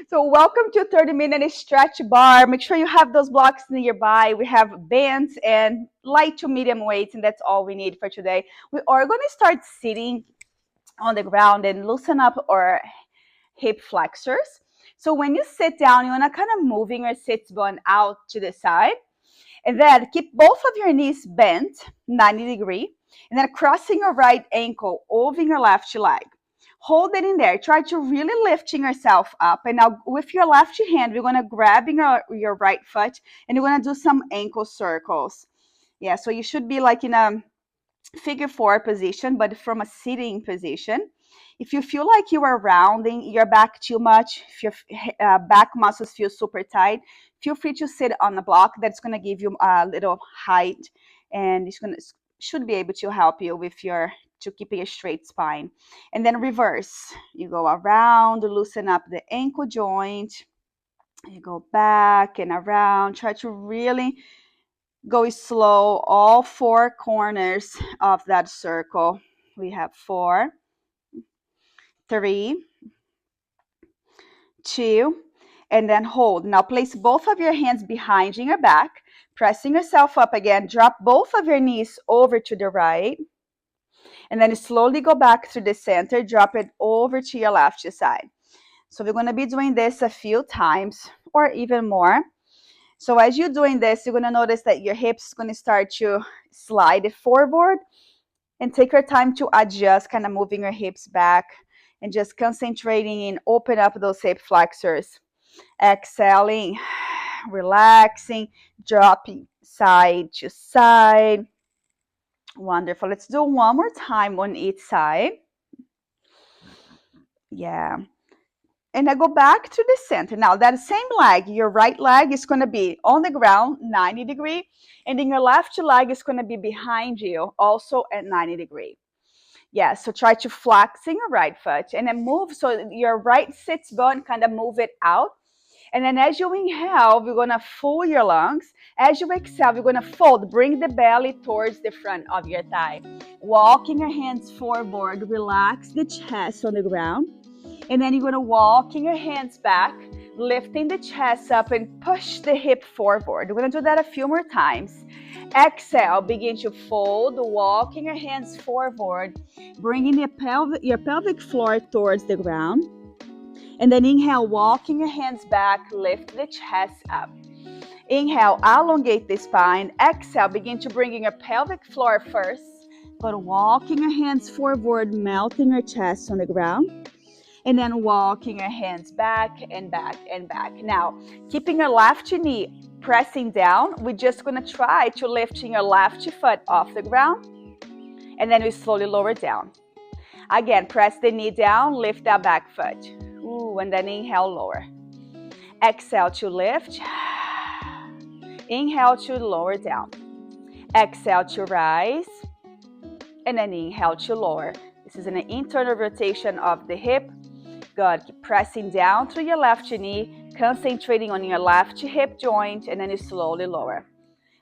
So welcome to 30-minute stretch bar. Make sure you have those blocks nearby. We have bands and light to medium weights, and that's all we need for today. We are going to start sitting on the ground and loosen up our hip flexors. So when you sit down, you want to kind of moving your sit bone out to the side. And then keep both of your knees bent 90 degrees. And then crossing your right ankle over your left leg. Hold it in there. Try to really lifting yourself up. And now with your left hand, we're going to grab your right foot and you're going to do some ankle circles. Yeah, so you should be like in a figure four position, but from a sitting position. If you feel like you are rounding your back too much, if your back muscles feel super tight, feel free to sit on the block. That's going to give you a little height, and it's going to should be able to help you with your to keeping a straight spine. And then reverse. You go around, loosen up the ankle joint. You go back and around. Try to really go slow all four corners of that circle. We have 4, 3, 2, and then hold. Now place both of your hands behind your back, pressing yourself up again. Drop both of your knees over to the right, and then slowly go back to the center. Drop it over to your left side. So we're going to be doing this a few times or even more. So as you're doing this, you're going to notice that your hips are going to start to slide forward, and take your time to adjust, kind of moving your hips back and just concentrating in open up those hip flexors. Exhaling, relaxing, dropping side to side. Wonderful. Let's do one more time on each side. Yeah. And I go back to the center. Now, that same leg, your right leg is going to be on the ground, 90 degrees. And then your left leg is going to be behind you, also at 90 degrees. Yeah, so try to flexing your right foot and then move. So your right sits bone, kind of move it out. And then as you inhale, we're going to fill your lungs. As you exhale, we're going to fold. Bring the belly towards the front of your thigh. Walking your hands forward. Relax the chest on the ground. And then you're going to walk in your hands back, lifting the chest up and push the hip forward. We're going to do that a few more times. Exhale, begin to fold, walking your hands forward, bringing your pelvic floor towards the ground. And then inhale, walking your hands back, lift the chest up. Inhale, elongate the spine. Exhale, begin to bring in your pelvic floor first, but walking your hands forward, melting your chest on the ground. And then walking your hands back and back and back. Now, keeping your left knee pressing down, we're just going to try to lifting your left foot off the ground. And then we slowly lower down. Again, press the knee down, lift that back foot. Ooh, and then inhale, lower. Exhale to lift. Inhale to lower down. Exhale to rise. And then inhale to lower. This is an internal rotation of the hip. Good. Keep pressing down through your left knee, concentrating on your left hip joint, and then you slowly lower.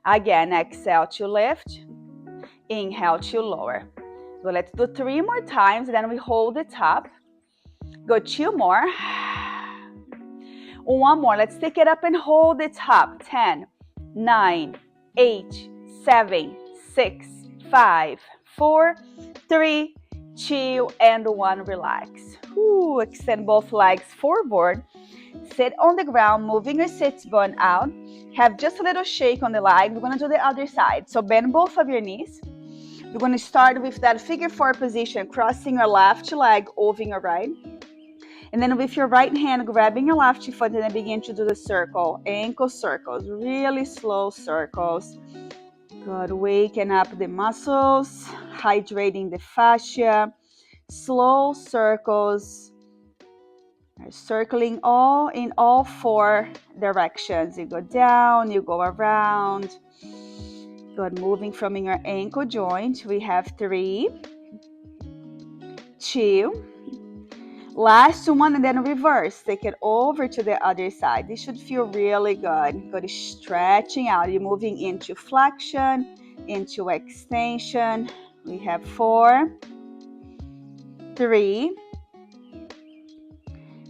Again, exhale to lift. Inhale to lower. So let's do 3 more times, and then we hold it up. Go 2 more. 1 more. Let's take it up and hold it up. 10, 9, 8, 7, 6, 5, 4, 3, 2, and 1. Relax. Ooh, extend both legs forward. Sit on the ground, moving your sit bone out. Have just a little shake on the leg. We're going to do the other side. So bend both of your knees. We're going to start with that figure four position, crossing your left leg over your right. And then with your right hand, grabbing your left foot, and then begin to do the circle, ankle circles, really slow circles. Good. Waking up the muscles, hydrating the fascia. Slow circles, circling in all 4 directions. You go down, you go around. Good. Moving from your ankle joint. We have 3, 2, last one, and then reverse. Take it over to the other side. This should feel really good. Good. Stretching out. You're moving into flexion, into extension. We have 4, 3,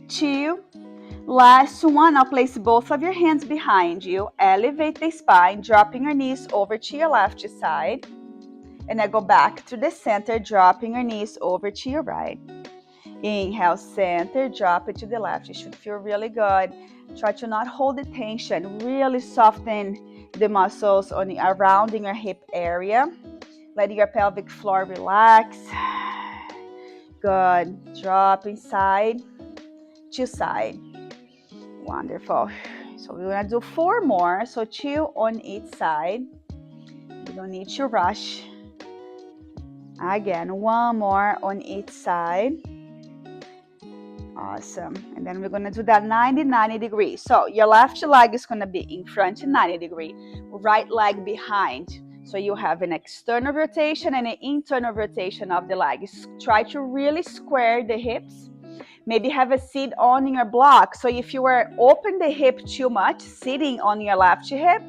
2, Last one, now place both of your hands behind you. Elevate the spine, dropping your knees over to your left side. And then go back to the center, dropping your knees over to your right. Inhale, center, drop it to the left. It should feel really good. Try to not hold the tension. Really soften the muscles around in your hip area. Letting your pelvic floor relax. Good. Drop inside to side. Wonderful. So we're going to do 4 more. So 2 on each side. You don't need to rush. Again, 1 more on each side. Awesome. And then we're going to do that 90 degrees. So your left leg is going to be in front 90 degrees. Right leg behind. So you have an external rotation and an internal rotation of the leg. Try to really square the hips. Maybe have a seat on your block. So if you were open the hip too much, sitting on your left hip,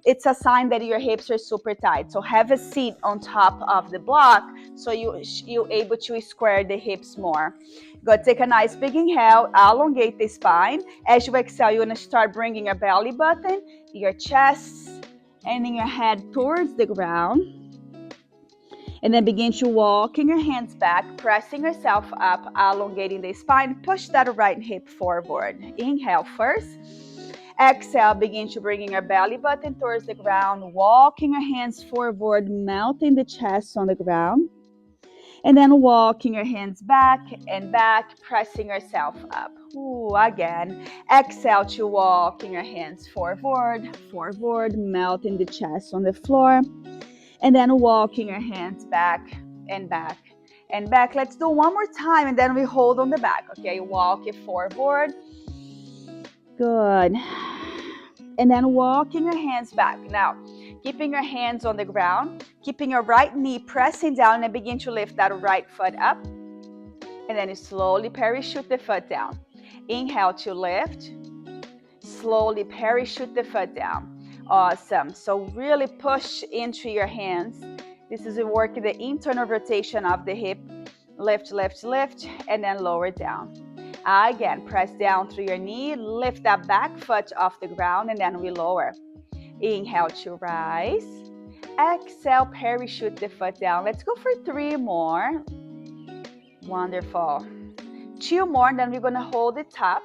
it's a sign that your hips are super tight. So have a seat on top of the block so you're able to square the hips more. Go take a nice big inhale, elongate the spine. As you exhale, you're going to start bringing your belly button, your chest, and your head towards the ground. And then begin to walking your hands back, pressing yourself up, elongating the spine. Push that right hip forward. Inhale first. Exhale, begin to bring your belly button towards the ground, walking your hands forward, melting the chest on the ground. And then walking your hands back and back, pressing yourself up. Ooh, again. Exhale to walking your hands forward, melting the chest on the floor. And then walking your hands back and back and back. Let's do 1 more time and then we hold on the back. Okay, walk it forward. Good. And then walking your hands back. Now, keeping your hands on the ground, keeping your right knee pressing down and begin to lift that right foot up. And then you slowly parachute the foot down. Inhale to lift. Slowly parachute the foot down. Awesome. So really push into your hands. This is working the internal rotation of the hip. Lift, lift, lift, and then lower down. Again, press down through your knee, lift that back foot off the ground, and then we lower. Inhale to rise. Exhale, parachute the foot down. Let's go for 3 more. Wonderful. 2 more, then we're going to hold it up.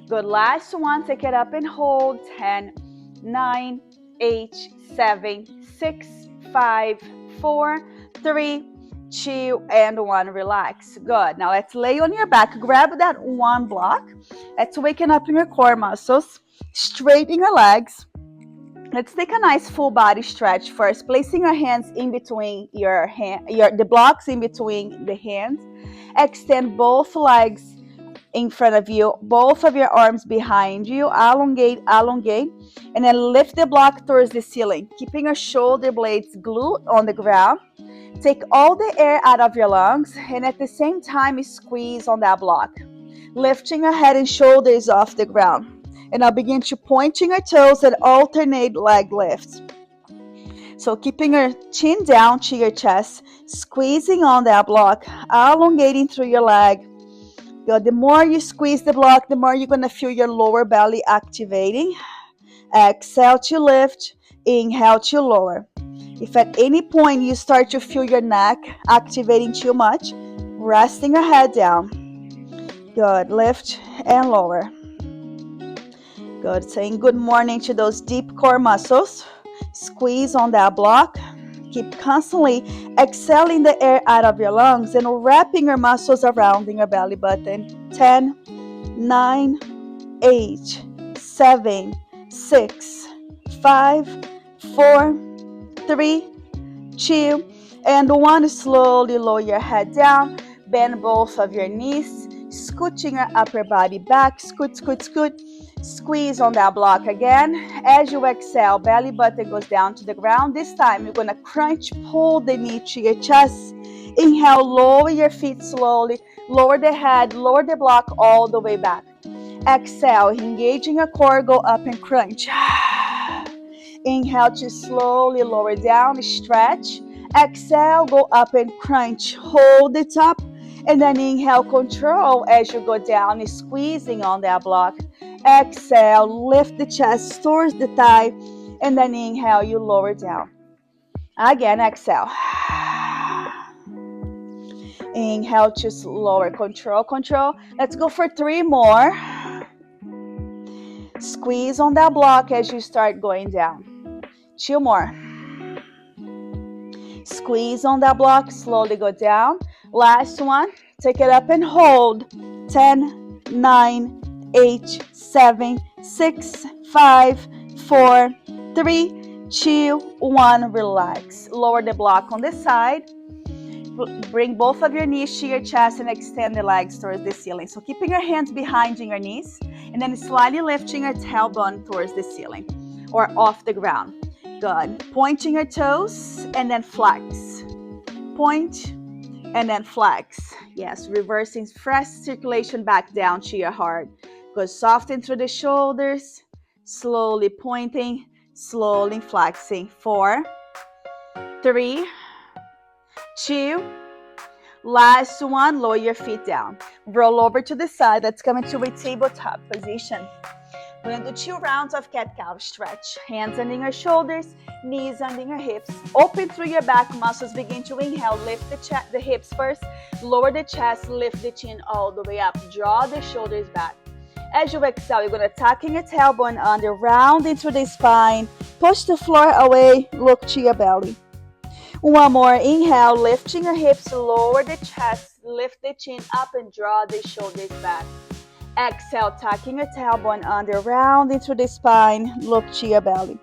Good. Last one, take it up and hold. 10, 9, 8, 7, 6, 5, 4, 3, 2, and 1. Relax. Good. Now let's lay on your back. Grab that 1 block. Let's waken up your core muscles. Straighten your legs. Let's take a nice full body stretch first. Placing your hands in between the blocks in between the hands. Extend both legs in front of you, both of your arms behind you. Elongate, and then lift the block towards the ceiling, keeping your shoulder blades glued on the ground. Take all the air out of your lungs, and at the same time, squeeze on that block, lifting your head and shoulders off the ground. And now begin to pointing your toes and alternate leg lifts. So keeping your chin down to your chest, squeezing on that block, elongating through your leg. Good. The more you squeeze the block, the more you're going to feel your lower belly activating. Exhale to lift. Inhale to lower. If at any point you start to feel your neck activating too much, resting your head down. Good. Lift and lower. Good. Saying good morning to those deep core muscles. Squeeze on that block. Keep constantly exhaling the air out of your lungs and wrapping your muscles around in your belly button. 10, 9, 8, 7, 6, 5, 4, 3, 2, and 1. Slowly lower your head down. Bend both of your knees. Scooching your upper body back. Scoot, scoot, scoot. Squeeze on that block again. As you exhale, belly button goes down to the ground. This time, you're going to crunch, pull the knee to your chest. Inhale, lower your feet slowly. Lower the head, lower the block all the way back. Exhale, engaging your core, go up and crunch. Inhale to slowly lower down, stretch. Exhale, go up and crunch. Hold it up And then inhale, control as you go down, squeezing on that block. Exhale, lift the chest towards the thigh. And then inhale, you lower down. Again, exhale. Inhale, just lower, control, control. Let's go for 3 more. Squeeze on that block as you start going down. 2 more. Squeeze on that block, slowly go down. Last one, take it up and hold. 10, 9, 8, 7, 6, 5, 4, 3, 2, 1. Relax. Lower the block on the side. Bring both of your knees to your chest and extend the legs towards the ceiling. So keeping your hands behind your knees and then slightly lifting your tailbone towards the ceiling or off the ground. Good. Pointing your toes and then flex. Point and then flex. Yes, reversing fresh circulation back down to your heart. Good. Soften through the shoulders. Slowly pointing, slowly flexing. 4, 3, 2, last one. Lower your feet down. Roll over to the side. Let's come into a tabletop position. We're going to do 2 rounds of cat-cow stretch. Hands under your shoulders, knees under your hips. Open through your back muscles. Begin to inhale. Lift the hips first. Lower the chest. Lift the chin all the way up. Draw the shoulders back. As you exhale, you're going to tuck in your tailbone under, round into the spine. Push the floor away. Look to your belly. One more. Inhale, lifting your hips, lower the chest, lift the chin up and draw the shoulders back. Exhale, tucking your tailbone under, round into the spine, look to your belly.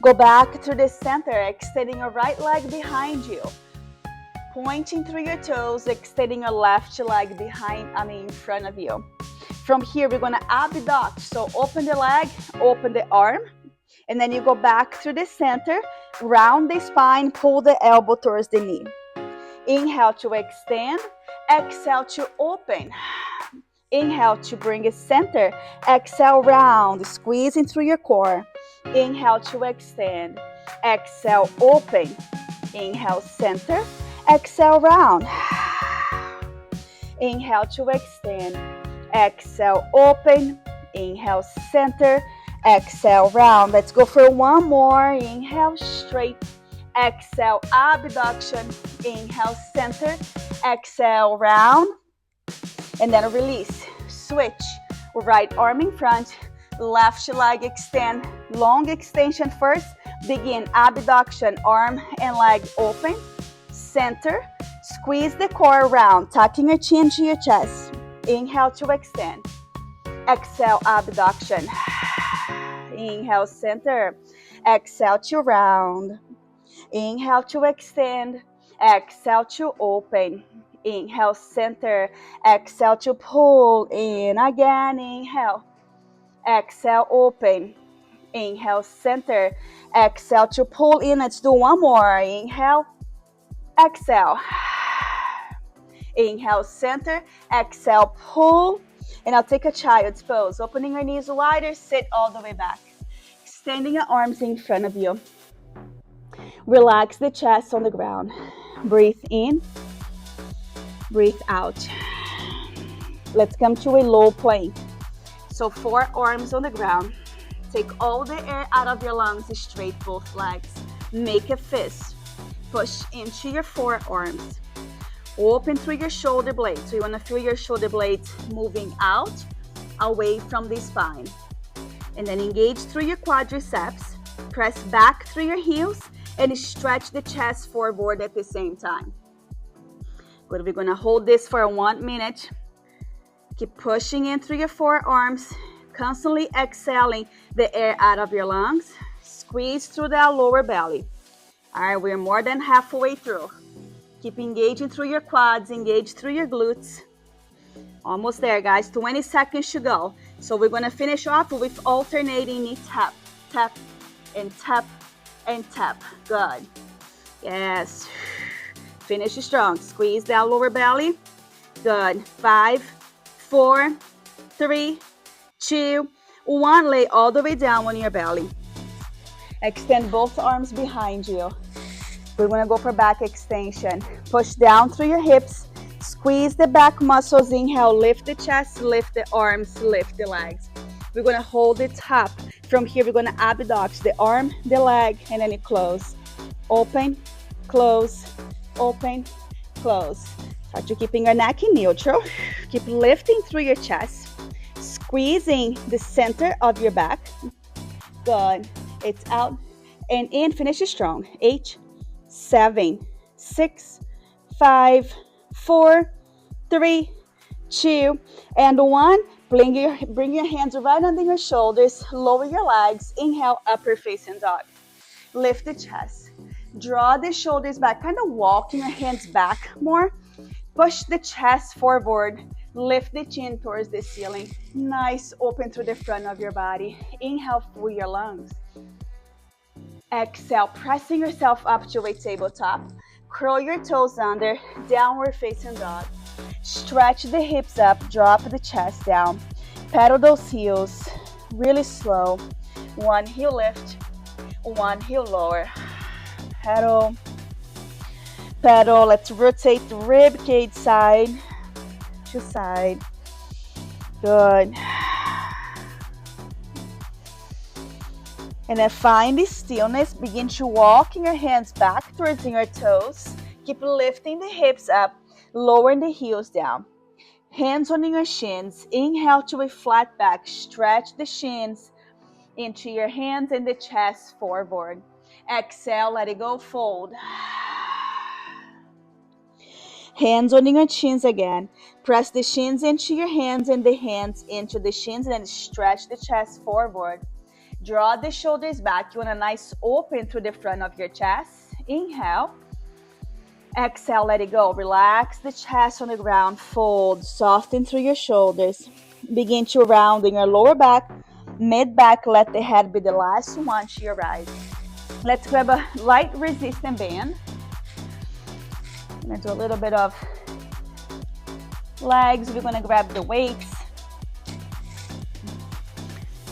Go back to the center, extending your right leg behind you. Pointing through your toes, extending your left leg in front of you. From here, we're going to abduct. So open the leg, open the arm. And then you go back to the center, round the spine, pull the elbow towards the knee. Inhale to extend, exhale to open. Inhale to bring it center, exhale round, squeezing through your core. Inhale to extend, exhale open. Inhale center, exhale round. Inhale to extend, exhale open. Inhale center, exhale round. Let's go for 1 more. Inhale straight, exhale abduction. Inhale center, exhale round, and then release. Switch. Right arm in front, left leg extend. Long extension first. Begin abduction, arm and leg open. Center. Squeeze the core round, tucking your chin to your chest. Inhale to extend. Exhale abduction. Inhale center, exhale to round. Inhale to extend, exhale to open. Inhale center, exhale to pull in. Again, inhale, exhale open. Inhale center, exhale to pull in. Let's do 1 more. Inhale, exhale. Inhale center, exhale pull. And I'll take a child's pose. Opening your knees wider, sit all the way back. Extending your arms in front of you. Relax the chest on the ground. Breathe in, breathe out. Let's come to a low plank. So 4 arms on the ground. Take all the air out of your lungs, straight both legs. Make a fist. Push into your forearms. Open through your shoulder blades. So you want to feel your shoulder blades moving out, away from the spine. And then engage through your quadriceps. Press back through your heels and stretch the chest forward at the same time. Good. We're going to hold this for 1 minute. Keep pushing in through your forearms, constantly exhaling the air out of your lungs. Squeeze through that lower belly. All right, we're more than halfway through. Keep engaging through your quads, engage through your glutes. Almost there, guys. 20 seconds to go. So we're going to finish off with alternating knee tap, tap, and tap, and tap. Good. Yes. Finish strong. Squeeze that lower belly. Good. 5, 4, 3, 2, 1. Lay all the way down on your belly. Extend both arms behind you. We're going to go for back extension. Push down through your hips. Squeeze the back muscles. Inhale, lift the chest, lift the arms, lift the legs. We're going to hold it up. From here, we're going to abduct the arm, the leg, and then you close. Open, close, open, close. Try to keeping your neck in neutral. Keep lifting through your chest, squeezing the center of your back. Good. It's out and in. Finish it strong. 8, 7, 6, 5, 4, 3, 2, and 1. Bring your hands right under your shoulders. Lower your legs. Inhale, upper facing dog. Lift the chest. Draw the shoulders back. Kind of walking your hands back more. Push the chest forward. Lift the chin towards the ceiling. Nice, open through the front of your body. Inhale through your lungs. Exhale, pressing yourself up to a tabletop. Curl your toes under, downward facing dog. Stretch the hips up, drop the chest down. Pedal those heels, really slow. One heel lift, one heel lower. Pedal, pedal. Let's rotate the rib cage side to side. Good. And then find the stillness. Begin to walk your hands back towards your toes. Keep lifting the hips up, lowering the heels down. Hands on your shins. Inhale to a flat back. Stretch the shins into your hands and the chest forward. Exhale, let it go, fold. Hands on your chins again. Press the shins into your hands and the hands into the shins, and then stretch the chest forward. Draw the shoulders back. You want a nice open through the front of your chest. Inhale. Exhale, let it go. Relax the chest on the ground. Fold. Soften through your shoulders. Begin to round in your lower back, mid back. Let the head be the last one to your right. Let's grab a light resistant band. I'm going to do a little bit of legs. We're going to grab the weights.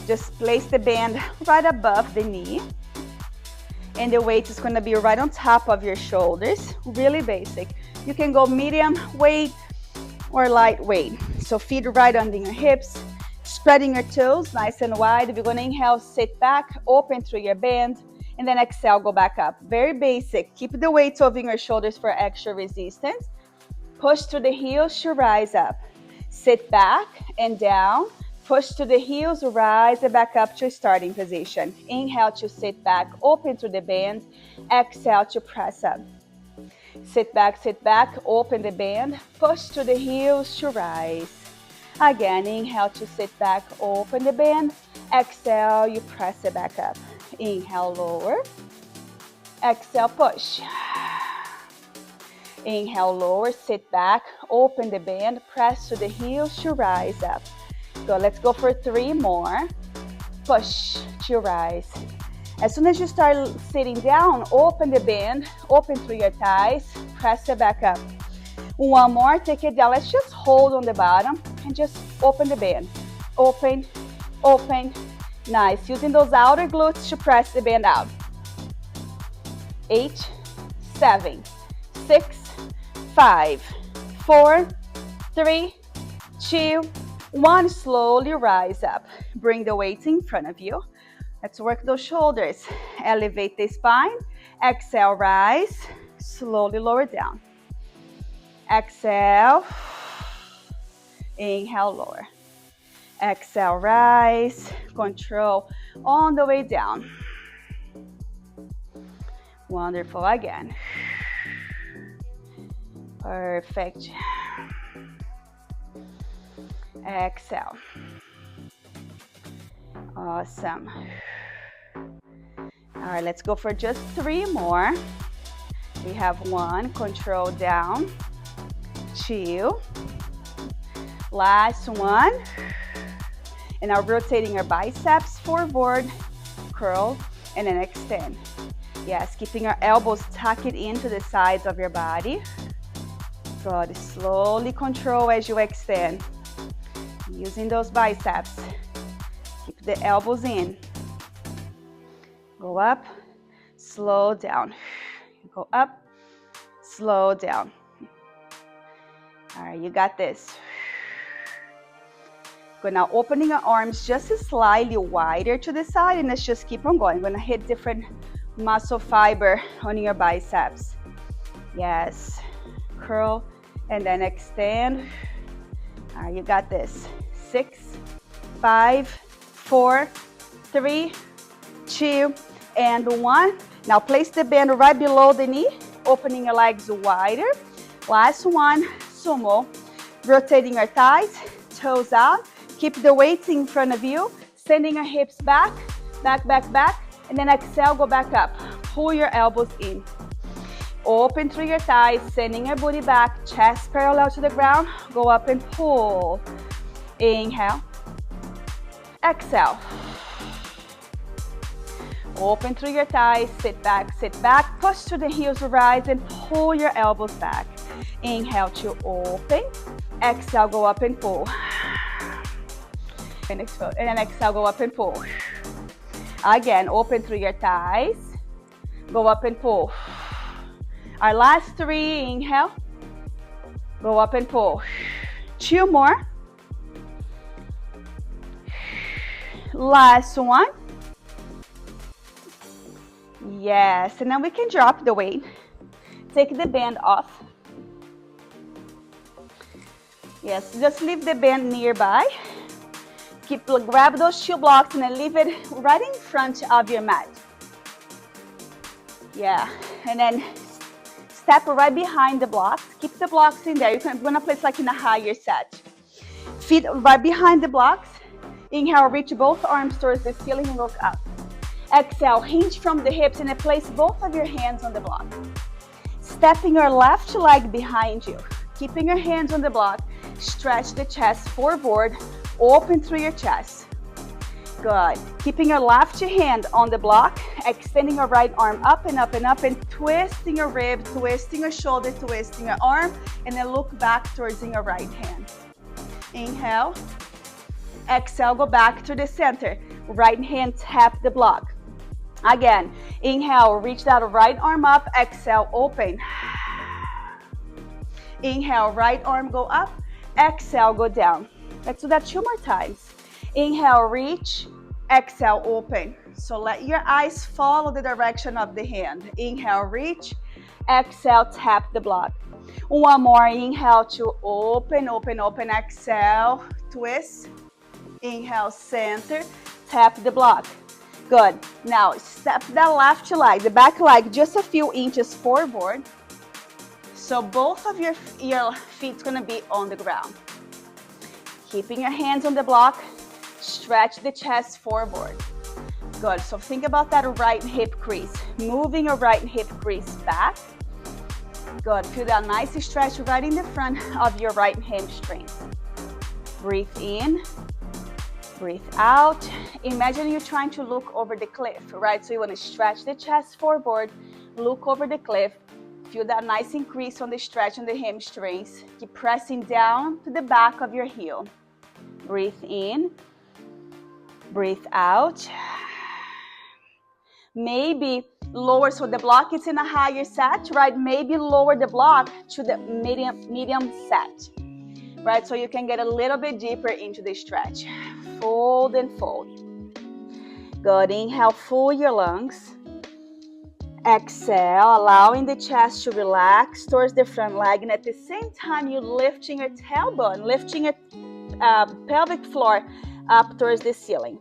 Just place the band right above the knee. And the weight is going to be right on top of your shoulders. Really basic. You can go medium weight or light weight. So feet right under your hips. Spreading your toes nice and wide. We're going to inhale, sit back, open through your band. And then exhale, go back up. Very basic. Keep the weight over your shoulders for extra resistance. Push through the heels to rise up. Sit back and down. Push to the heels, rise it back up to starting position. Inhale to sit back, open to the band. Exhale to press up. Sit back, open the band. Push to the heels to rise. Again, inhale to sit back, open the band. Exhale, you press it back up. Inhale, lower. Exhale, push. Inhale, lower, sit back, open the band. Press to the heels to rise up. Good, let's go for 3 more. Push to rise. As soon as you start sitting down, open the band, open through your thighs, press it back up. 1 more, take it down. Let's just hold on the bottom and just open the band. Open, open, nice. Using those outer glutes to press the band out. 8, 7, 6, 5, 4, 3, 2, 1. Slowly rise up. Bring the weights in front of you. Let's work those shoulders. Elevate the spine. Exhale, rise. Slowly lower down. Exhale. Inhale, lower. Exhale, rise. Control on the way down. Wonderful. Again. Perfect. Exhale. Awesome. All right, let's go for just 3 more. We have 1, control down, 2, last 1. And now rotating our biceps forward, curl, and then extend. Yes, keeping our elbows tucked into the sides of your body. Good, slowly control as you extend. Using those biceps. Keep the elbows in. Go up, slow down. Go up, slow down. All right, you got this. Good, now opening your arms just slightly wider to the side, and let's just keep on going. I'm gonna hit different muscle fiber on your biceps. Yes, curl, and then extend. All right, you got this. 6, 5, 4, 3, 2, and 1. Now place the band right below the knee, opening your legs wider. Last one, sumo. Rotating your thighs, toes out. Keep the weights in front of you, sending your hips back, back, back, back, and then exhale, go back up. Pull your elbows in. Open through your thighs, sending your booty back, chest parallel to the ground. Go up and pull. Inhale. Exhale. Open through your thighs, sit back, push through the heels, rise and pull your elbows back. Inhale to open, exhale, go up and pull. And then exhale, go up and pull. Again, open through your thighs, go up and pull. Our last 3, inhale, go up and pull. 2 more. Last one. Yes, and then we can drop the weight. Take the band off. Yes, just leave the band nearby. Grab those 2 blocks and then leave it right in front of your mat. Yeah, and then step right behind the blocks. Keep the blocks in there. You're gonna place like in a higher set. Feet right behind the blocks. Inhale, reach both arms towards the ceiling and look up. Exhale, hinge from the hips and then place both of your hands on the block. Stepping your left leg behind you. Keeping your hands on the block. Stretch the chest forward. Open through your chest. Good. Keeping your left hand on the block. Extending your right arm up and up and up and twisting your rib, twisting your shoulder, twisting your arm, and then look back towards your right hand. Inhale. Exhale, go back to the center. Right hand tap the block. Again, inhale, reach that right arm up. Exhale, open. Inhale, right arm go up. Exhale, go down. Let's do that 2 more times. Inhale, reach. Exhale, open. So let your eyes follow the direction of the hand. Inhale, reach. Exhale, tap the block. 1 more. Inhale to open, open, open. Exhale, twist. Inhale, center. Tap the block. Good. Now, step that left leg, the back leg, just a few inches forward. So both of your feet's gonna be on the ground. Keeping your hands on the block, stretch the chest forward. Good. So think about that right hip crease. Moving your right hip crease back. Good. Feel that nice stretch right in the front of your right hamstring. Breathe in. Breathe out. Imagine you're trying to look over the cliff, right? So you want to stretch the chest forward, look over the cliff. Feel that nice increase on the stretch on the hamstrings. Keep pressing down to the back of your heel. Breathe in. Breathe out. Maybe lower, so the block is in a higher set, right? Maybe lower the block to the medium set, right? So you can get a little bit deeper into the stretch. Fold and fold. Good. Inhale, full your lungs. Exhale, allowing the chest to relax towards the front leg, and at the same time, you're lifting your tailbone, lifting your pelvic floor up towards the ceiling.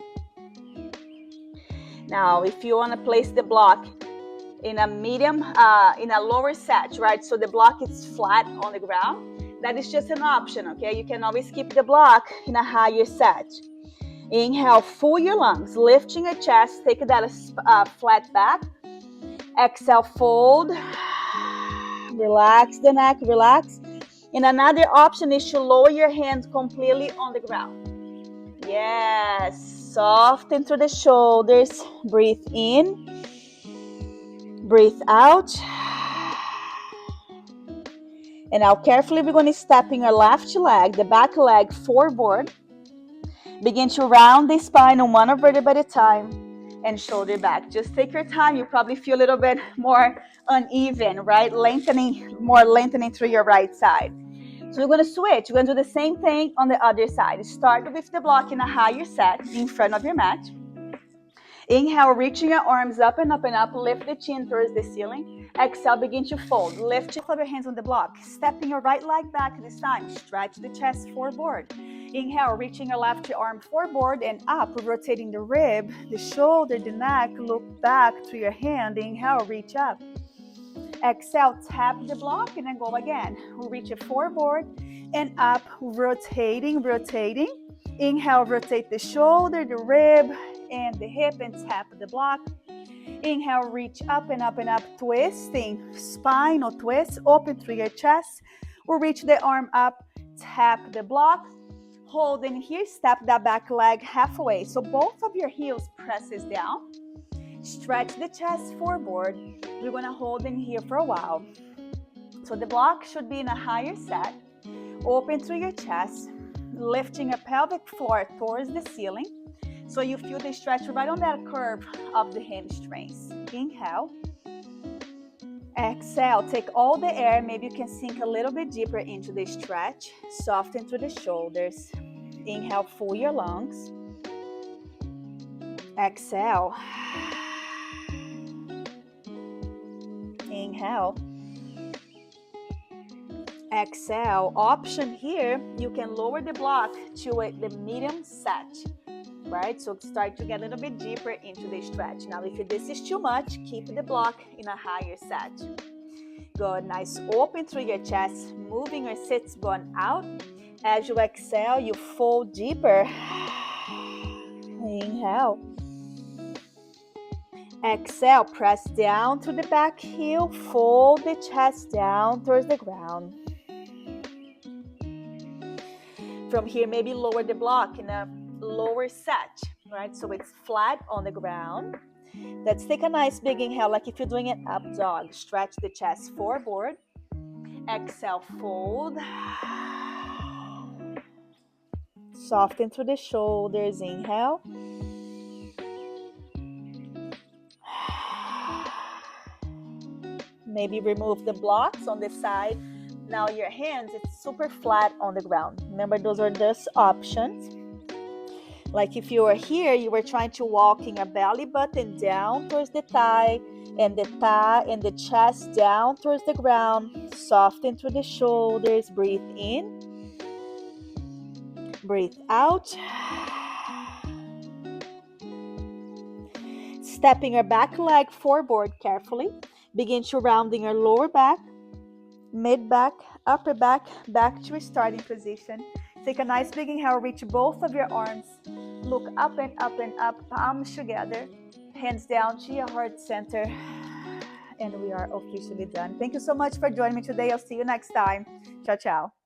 Now, if you want to place the block in a medium, in a lower set, right? So the block is flat on the ground. That is just an option, okay? You can always keep the block in a higher set. Inhale, full your lungs, lifting your chest, take that flat back. Exhale, fold. Relax the neck, relax. And another option is to lower your hands completely on the ground. Yes, soften through the shoulders. Breathe in. Breathe out. And now carefully we're going to step in your left leg, the back leg forward. Begin to round the spine on one vertebra at a time and shoulder back. Just take your time. You probably feel a little bit more uneven, right? Lengthening through your right side. So we're going to switch. We're going to do the same thing on the other side. Start with the block in a higher set in front of your mat. Inhale, reaching your arms up and up and up. Lift the chin towards the ceiling. Exhale, begin to fold. Lift your hands on the block. Stepping your right leg back this time. Stretch the chest forward. Inhale, reaching your left arm forward and up, rotating the rib, the shoulder, the neck. Look back to your hand. Inhale, reach up. Exhale, tap the block and then go again. Reach it forward and up, rotating. Inhale, rotate the shoulder, the rib, and the hip and tap the block. Inhale, reach up and up and up, twisting, spinal twist, open through your chest. We'll reach the arm up, tap the block. Hold in here, step that back leg halfway. So both of your heels presses down. Stretch the chest forward. We're going to hold in here for a while. So the block should be in a higher set. Open through your chest, lifting your pelvic floor towards the ceiling. So you feel the stretch right on that curve of the hamstrings. Inhale. Exhale. Take all the air. Maybe you can sink a little bit deeper into the stretch. Soften through the shoulders. Inhale, full your lungs. Exhale. Inhale. Exhale. Option here, you can lower the block to the medium set, right? So start to get a little bit deeper into the stretch. Now, if this is too much, keep the block in a higher set. Good. Nice. Open through your chest, moving your sits bone out. As you exhale, you fold deeper. Inhale. Exhale, press down to the back heel, fold the chest down towards the ground. From here, maybe lower the block in a lower set, right? So it's flat on the ground. Let's take a nice big inhale, like if you're doing an up dog. Stretch the chest forward. Exhale, fold. Soften through the shoulders, inhale. Maybe remove the blocks on the side. Now your hands, it's super flat on the ground. Remember, those are just options. Like if you were here, you were trying to walking your belly button down towards the thigh and the chest down towards the ground. Soften through the shoulders. Breathe in. Breathe out. Stepping your back leg forward carefully. Begin to rounding your lower back, mid back, upper back, back to a starting position. Take a nice big inhale, reach both of your arms. Look up and up and up, palms together, hands down to your heart center. And we are officially done. Thank you so much for joining me today. I'll see you next time. Ciao, ciao.